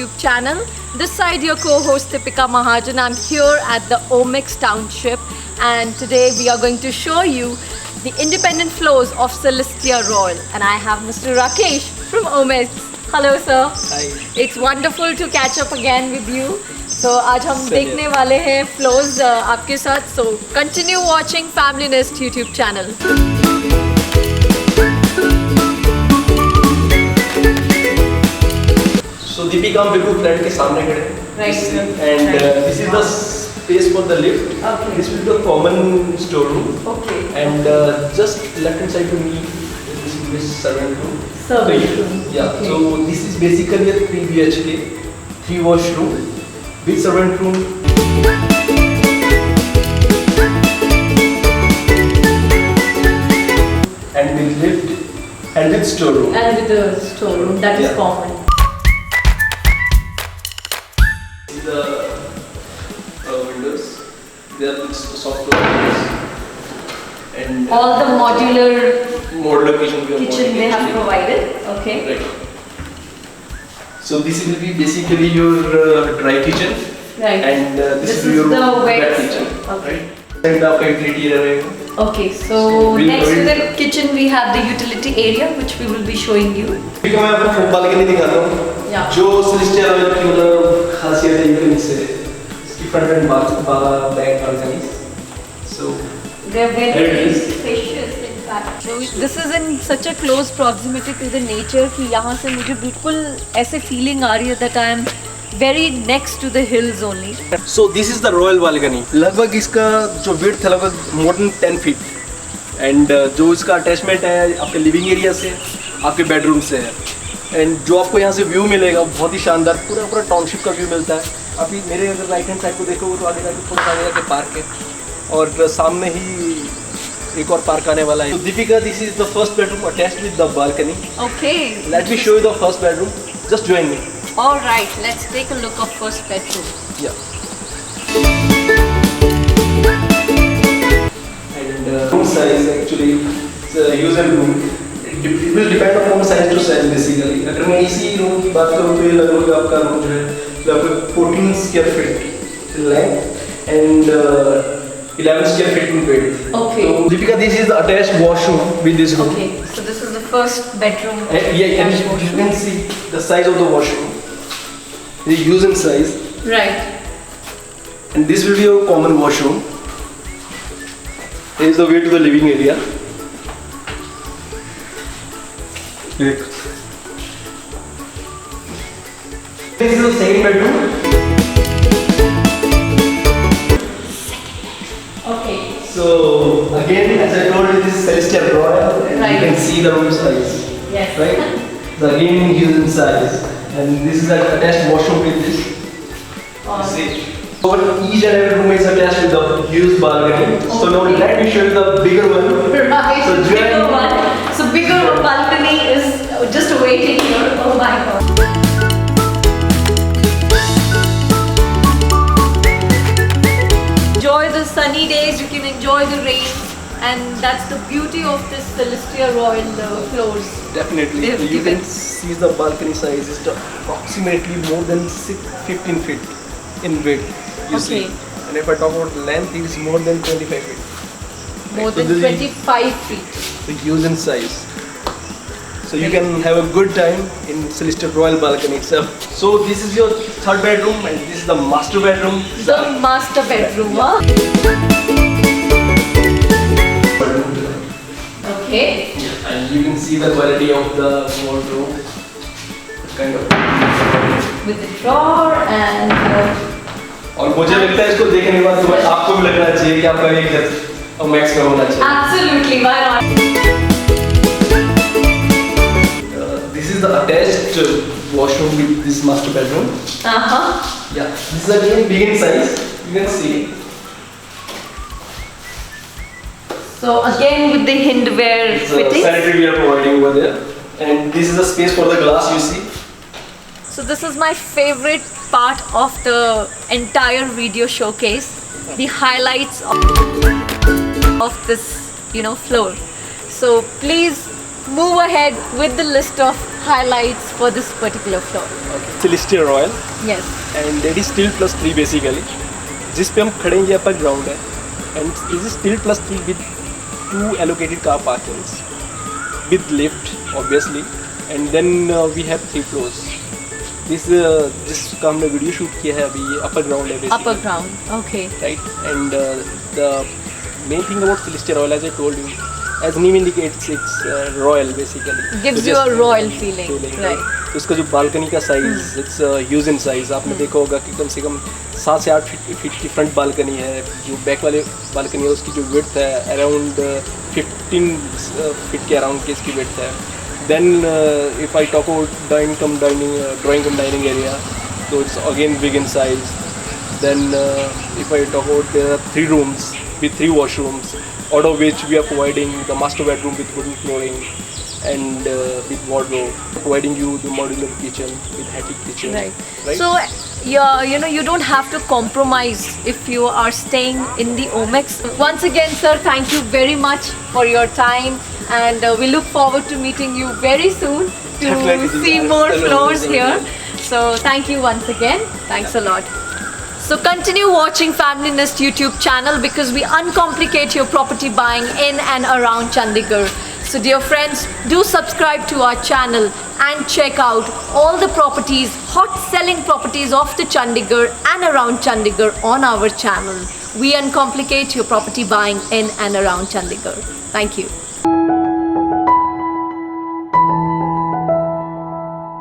YouTube channel. This side your co-host Deepika Mahajan. I'm here at the Omex Township and today we are going to show you the independent floors of Celestia Royal and I have Mr. Rakesh from Omex. Hello sir. Hi. It's wonderful to catch up again with you. So आज हम देखने वाले हैं floors आपके साथ. So continue watching Family Nest YouTube channel. So Deepika, हम बिल्कुल flat के सामने खड़े हैं. Right. And this is the space for the lift. Okay. This will be a common storeroom. Okay. And just left hand side to me, this will be servant room. Servant room. Yeah. Okay. So this is basically a 3 BHK, 3 washroom with servant room. And with lift and with storeroom. And with the storeroom, that is Yeah. common. The windows, they are soft windows, and All the modular modular kitchen they have provided. Okay. Right. So this will be basically your dry kitchen, Right. and this This will be is your the wet kitchen. Okay. Right. And आपका utility area रहेगा. Okay. So we'll next to go the kitchen we have the utility area which we will be showing you. ठीक है, मैं आपको front balcony दिखाता हूँ. Yeah. जो Celestia Royal की मतलब खासियत है ये से इसकी front end back balconies. So They're There very it is. spacious in fact. So this is in such a close proximity to the nature कि यहाँ से मुझे बिल्कुल ऐसे feeling आ रही है that I am very next to the hills only. So this is the royal balcony. लगभग इसका जो width है लगभग more than 10 feet. And जो इसका attachment है आपके living area से, आपके bedroom से है. And जो आपको यहाँ से view मिलेगा बहुत ही शानदार, पूरा टाउनशिप का view मिलता है. अभी मेरे अगर राइट हैंड साइड को देखोगे तो आगे जाके थोड़ा आगे जाके पार्क है और सामने ही एक और पार्क आने वाला है. So Deepika, this is the first bedroom attached with the balcony. Okay. Let me show you the first bedroom. Just join me. All right. Let's take a look of first bedroom. Yeah. And room size actually it's a user room. It will depend upon size to size basically. अगर मैं इसी room की बात करूँ तो ये लगभग आपका रूम जो है लगभग 14 square feet in length and 11 square feet in width. Okay. So Deepika, this is the attached washroom with this room. Okay. So this is the first bedroom. And yeah, and you can see the size of the washroom. The use and size. Right. And this will be your common washroom. Here is the way to the living area. This is the second bedroom. Okay. So again, as I told you, this is Celestia Royal, and Right. you can see the room size. Yes. Right? So again, use and size, and this is an attached washroom with this. See. So each and every room is attached with the huge balcony. So now let me show you the bigger one. Right. So Bigger join- one. So bigger balcony is just waiting here. Oh my god. Enjoy the sunny days, you can enjoy the rain, and that's the beauty of this Celestia Royal floors. Definitely. They have So you given- can see the balcony size is approximately more than 15 feet in width. You see. Okay. And if I talk about length, it is more than 25 feet. More So than this is 25 feet. the use and size. So you can have a good time in Celestia Royal balcony itself. So this is your third bedroom and this is the master bedroom. The master bedroom, huh? Okay. And you can see the quality of the wardrobe. Kind of. With the drawer and और मुझे लगता है इसको देखने के बाद तुम्हें आपको भी लगना चाहिए कि आपका एक घर मैक्स का होना चाहिए. absolutely, why not? This is the attached washroom with this master bedroom. Yeah, this is again big in size. You can see. So again with the hindware It's a fittings. sanitary we are providing over there, and this is the space for the glass. You see. So this is my favorite part of the entire video showcase. The highlights of this, floor. So please move ahead with the list of highlights for this particular floor. Celestia Royal, Yes. and it is steel plus 3 basically. जिस पे हम खड़े हैं ये upper ground है, and it is steel plus 3 with 2 allocated car parkings with lift obviously, and then we have 3 floors. जिसका हमने video shoot किया है अभी, ये अपर ग्राउंड है basically. Upper ground. Okay. Right, and the main thing about Celestia Royal, as I told you, as name indicates, it's royal basically. Gives So you a just, royal feeling. Right. तो इसका जो balcony का size, it's huge in size. आपने देखा होगा कि कम से कम 7 से 8 फीट की फ्रंट बालकनी है. जो बैक वाले बालकनी है उसकी जो विड्थ है अराउंड 15 फीट के अराउंड की इसकी विड्थ है. Then if I talk about drawing cum dining area, तो it's again big in size. Then if I talk about, there are 3 rooms with 3 washrooms, out of which we are providing the master bedroom with wooden flooring and with wardrobe, providing you the modular kitchen with attic kitchen. Right. So you don't have to compromise if you are staying in the Omex. Once again, sir, thank you very much for your time, and we look forward to meeting you very soon to Definitely. see more floors here. So thank you once again. Thanks a lot. So continue watching Family Nest YouTube channel, because we uncomplicate your property buying in and around Chandigarh. So dear friends, do subscribe to our channel and check out all the properties, hot selling properties of the Chandigarh and around Chandigarh on our channel. We uncomplicate your property buying in and around Chandigarh. Thank you.